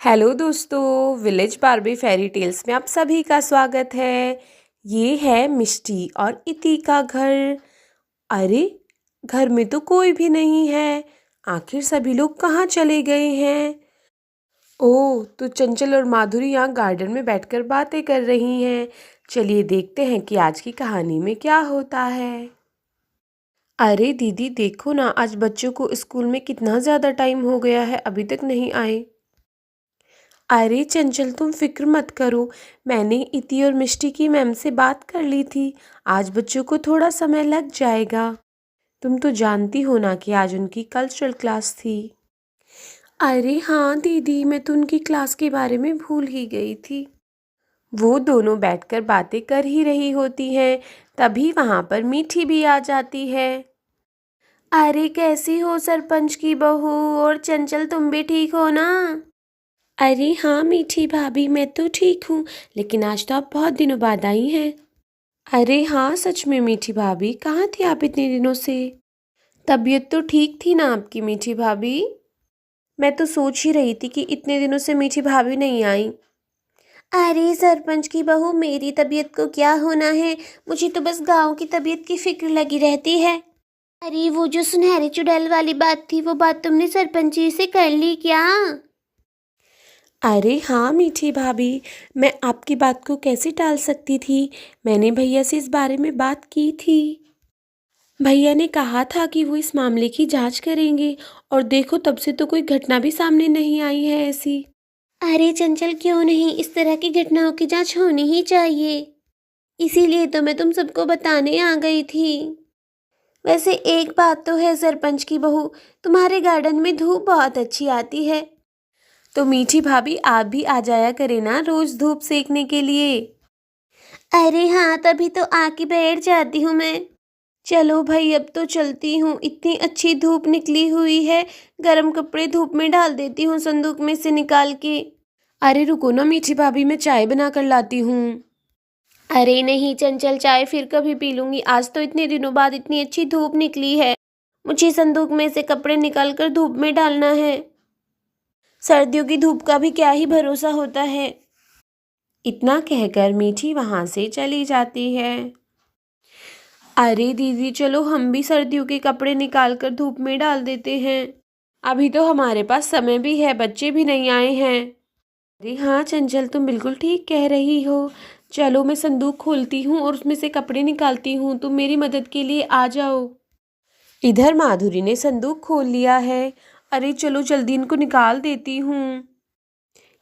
Hello दोस्तों, village Barbie fairy tales में आप सभी का स्वागत है। ये है मिष्टी और इति का घर। अरे, घर में तो कोई भी नहीं है। आखिर सभी लोग कहाँ चले गए हैं? ओह, तो चंचल और माधुरी यहाँ गार्डन में बैठकर बातें कर रही हैं। चलिए देखते हैं कि आज की कहानी में क्या होता है। अरे दीदी, देखो ना, आज बच्चों को स्कूल में कितना ज़्यादा टाइम हो गया है, अभी तक नहीं आए। अरे चंचल, तुम फिक्र मत करो। मैंने इति और मिष्टी की मैम से बात कर ली थी। आज बच्चों को थोड़ा समय लग जाएगा। तुम तो जानती हो ना कि आज उनकी कल्चरल क्लास थी। अरे हाँ दीदी, मैं तो उनकी क्लास के बारे में भूल ही गई थी। वो दोनों बैठकर बातें कर ही रही होती हैं, तभी वहाँ पर मीठी भी आ जाती है। अरे कैसी हो सरपंच की बहू? और चंचल, तुम भी ठीक हो ना? अरे हाँ मीठी भाभी, मैं तो ठीक हूँ, लेकिन आज तो आप बहुत दिनों बाद आई हैं। अरे हाँ सच में मीठी भाभी, कहाँ थी आप इतने दिनों से? तबीयत तो ठीक थी ना आपकी मीठी भाभी? मैं तो सोच ही रही थी कि इतने दिनों से मीठी भाभी नहीं आई। अरे सरपंच की बहू, मेरी तबीयत को क्या होना है? मुझे तो बस गांव की तबीयत की फिक्र लगी रहती है। अरे वो जो सुनहरी चुड़ैल वाली बात थी, वो बात तुमने सरपंच जी से कर ली क्या? अरे हाँ मीठी भाभी, मैं आपकी बात को कैसे टाल सकती थी। मैंने भैया से इस बारे में बात की थी। भैया ने कहा था कि वो इस मामले की जांच करेंगे, और देखो तब से तो कोई घटना भी सामने नहीं आई है ऐसी। अरे चंचल, क्यों नहीं? इस तरह की घटनाओं की जांच होनी ही चाहिए। इसीलिए तो मैं तुम सबको बताने आ गई थी। वैसे एक बात तो है सरपंच की बहू, तुम्हारे गार्डन में धूप बहुत अच्छी आती है। तो मीठी भाभी, आप भी आ जाया करें ना रोज धूप सेकने के लिए। अरे हाँ, तभी तो आके बैठ जाती हूँ मैं। चलो भाई, अब तो चलती हूँ, इतनी अच्छी धूप निकली हुई है। गरम कपड़े धूप में डाल देती हूँ संदूक में से निकाल के। अरे रुको ना मीठी भाभी, मैं चाय बना कर लाती हूँ। अरे नहीं चंचल, चाय फिर कभी पी लूंगी। आज तो इतने दिनों बाद इतनी अच्छी धूप निकली है। मुझे संदूक में से कपड़े निकाल कर धूप में डालना है। सर्दियों की धूप का भी क्या ही भरोसा होता है। इतना कहकर मीठी वहां से चली जाती है। अरे दीदी, चलो हम भी सर्दियों के कपड़े निकाल कर धूप में डाल देते हैं। अभी तो हमारे पास समय भी है, बच्चे भी नहीं आए हैं। अरे हाँ चंचल, तुम बिल्कुल ठीक कह रही हो। चलो मैं संदूक खोलती हूँ और उसमें से कपड़े निकालती हूँ, तुम मेरी मदद के लिए आ जाओ। इधर माधुरी ने संदूक खोल लिया है। अरे चलो जल्दी इनको निकाल देती हूँ।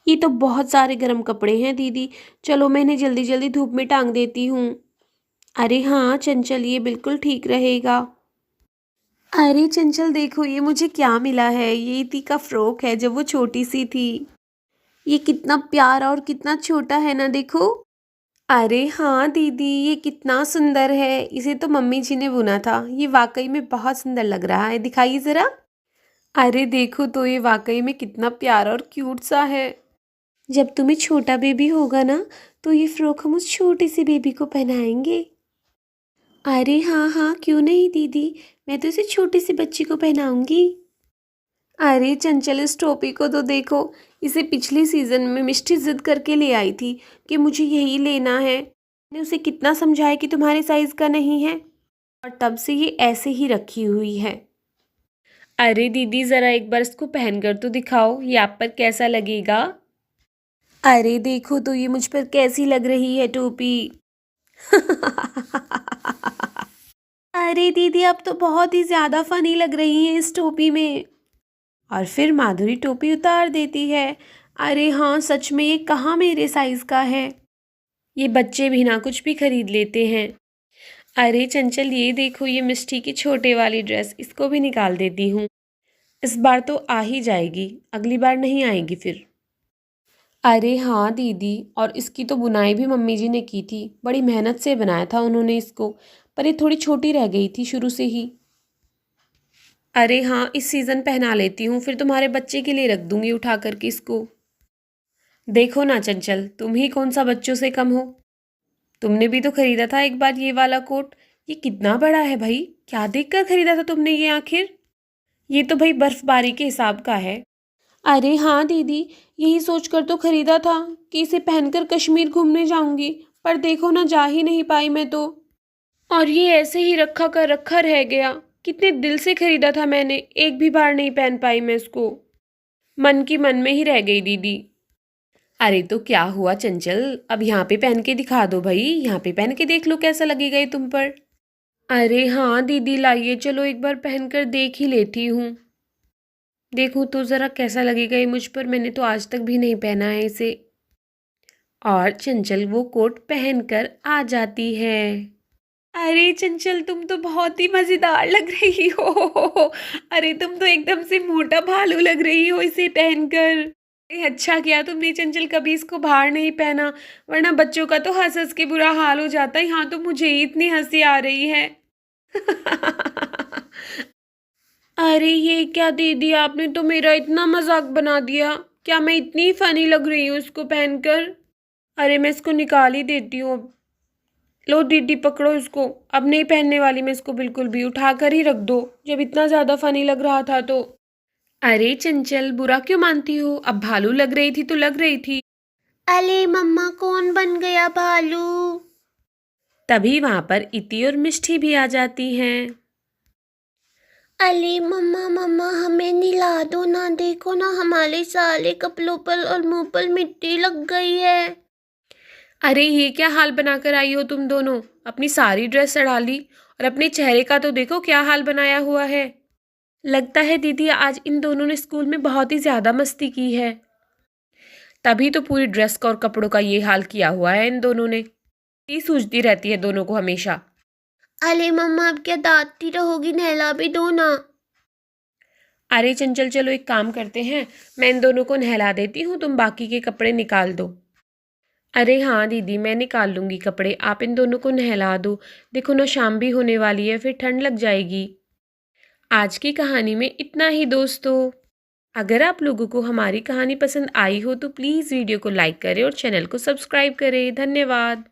ये तो बहुत सारे गर्म कपड़े हैं दीदी, चलो मैं इन्हें जल्दी जल्दी धूप में टांग देती हूँ। अरे हाँ चंचल, ये बिल्कुल ठीक रहेगा। अरे चंचल देखो, ये मुझे क्या मिला है। ये इति का फ्रॉक है जब वो छोटी सी थी। ये कितना प्यारा और कितना छोटा है ना, देखो। अरे हाँ दीदी, ये कितना सुंदर है। इसे तो मम्मी जी ने बुना था। ये वाकई में बहुत सुंदर लग रहा है, दिखाइए जरा। अरे देखो तो, ये वाकई में कितना प्यारा और क्यूट सा है। जब तुम्हें छोटा बेबी होगा ना, तो ये फ्रॉक हम उस छोटी सी बेबी को पहनाएंगे। अरे हाँ हाँ, क्यों नहीं दीदी, मैं तो इसे छोटी सी बच्ची को पहनाऊंगी। अरे चंचल, इस टोपी को तो देखो। इसे पिछले सीजन में मिष्टी जिद करके ले आई थी कि मुझे यही लेना है। मैंने उसे कितना समझाया कि तुम्हारे साइज का नहीं है, और तब से ये ऐसे ही रखी हुई है। अरे दीदी, जरा एक बार इसको पहनकर तो दिखाओ, ये आप पर कैसा लगेगा। अरे देखो तो, ये मुझ पर कैसी लग रही है टोपी। अरे दीदी, अब तो बहुत ही ज्यादा फनी लग रही है इस टोपी में। और फिर माधुरी टोपी उतार देती है। अरे हाँ सच में, ये कहाँ मेरे साइज का है। ये बच्चे भी ना कुछ भी खरीद लेते हैं। अरे चंचल, ये देखो, ये मिष्टी की छोटे वाली ड्रेस, इसको भी निकाल देती हूँ। इस बार तो आ ही जाएगी, अगली बार नहीं आएगी फिर। अरे हाँ दीदी, और इसकी तो बुनाई भी मम्मी जी ने की थी। बड़ी मेहनत से बनाया था उन्होंने इसको, पर ये थोड़ी छोटी रह गई थी शुरू से ही। अरे हाँ, इस सीज़न पहना लेती हूँ, फिर तुम्हारे बच्चे के लिए रख दूंगी उठा करके इसको। देखो ना चंचल, तुम ही कौन सा बच्चों से कम हो। तुमने भी तो खरीदा था एक बार ये वाला कोट। ये कितना बड़ा है भाई, क्या देखकर खरीदा था तुमने ये आखिर? ये तो भाई बर्फबारी के हिसाब का है। अरे हाँ दीदी, यही सोचकर तो खरीदा था कि इसे पहनकर कश्मीर घूमने जाऊंगी, पर देखो ना, जा ही नहीं पाई मैं तो। और ये ऐसे ही रखा का रखा रह गया। कितने दिल से खरीदा था मैंने, एक भी बार नहीं पहन पाई मैं इसको। मन की मन में ही रह गई दीदी। अरे तो क्या हुआ चंचल, अब यहाँ पे पहन के दिखा दो भाई, यहाँ पे पहन के देख लो कैसा लगेगा ये तुम पर। अरे हाँ दीदी, लाइए, चलो एक बार पहनकर देख ही लेती हूँ। देखूँ तो ज़रा कैसा लगेगा ये मुझ पर, मैंने तो आज तक भी नहीं पहना है इसे। और चंचल वो कोट पहनकर आ जाती है। अरे चंचल, तुम तो बहुत ही मज़ेदार लग रही हो। अरे तुम तो एकदम से मोटा भालू लग रही हो इसे पहनकर। अच्छा किया तुमने चंचल कभी इसको बाहर नहीं पहना, वरना बच्चों का तो हंस हंस के बुरा हाल हो जाता है। यहाँ तो मुझे ही इतनी हंसी आ रही है। अरे ये क्या दीदी, आपने तो मेरा इतना मजाक बना दिया। क्या मैं इतनी फनी लग रही हूँ इसको पहनकर? अरे मैं इसको निकाल ही देती हूँ अब। लो दीदी पकड़ो इसको, अब नहीं पहनने वाली मैं इसको बिल्कुल भी, उठा कर ही रख दो, जब इतना ज़्यादा फनी लग रहा था तो। अरे चंचल, बुरा क्यों मानती हो? अब भालू लग रही थी तो लग रही थी। अरे मम्मा, कौन बन गया भालू? तभी वहां पर इति और मिष्टी भी आ जाती हैं। अरे मम्मा मम्मा, हमें नहला दो ना, देखो ना हमारे सारे कपड़ों पर और मुंह पर मिट्टी लग गई है। अरे ये क्या हाल बनाकर आई हो तुम दोनों, अपनी सारी ड्रेस सड़ा ली, और अपने चेहरे का तो देखो क्या हाल बनाया हुआ है। लगता है दीदी आज इन दोनों ने स्कूल में बहुत ही ज्यादा मस्ती की है, तभी तो पूरी ड्रेस का और कपड़ों का ये हाल किया हुआ है इन दोनों ने। ये सूझती रहती है दोनों को हमेशा। अरे मम्मा, अब क्या दांतती रहोगी, नहला भी दो ना। अरे चंचल, चलो एक काम करते हैं, मैं इन दोनों को नहला देती हूँ, तुम बाकी के कपड़े निकाल दो। अरे हाँ दीदी, मैं निकाल लूँगी कपड़े, आप इन दोनों को नहला दो। देखो ना, शाम भी होने वाली है, फिर ठंड लग जाएगी। आज की कहानी में इतना ही दोस्तों। अगर आप लोगों को हमारी कहानी पसंद आई हो तो प्लीज़ वीडियो को लाइक करें और चैनल को सब्सक्राइब करें। धन्यवाद।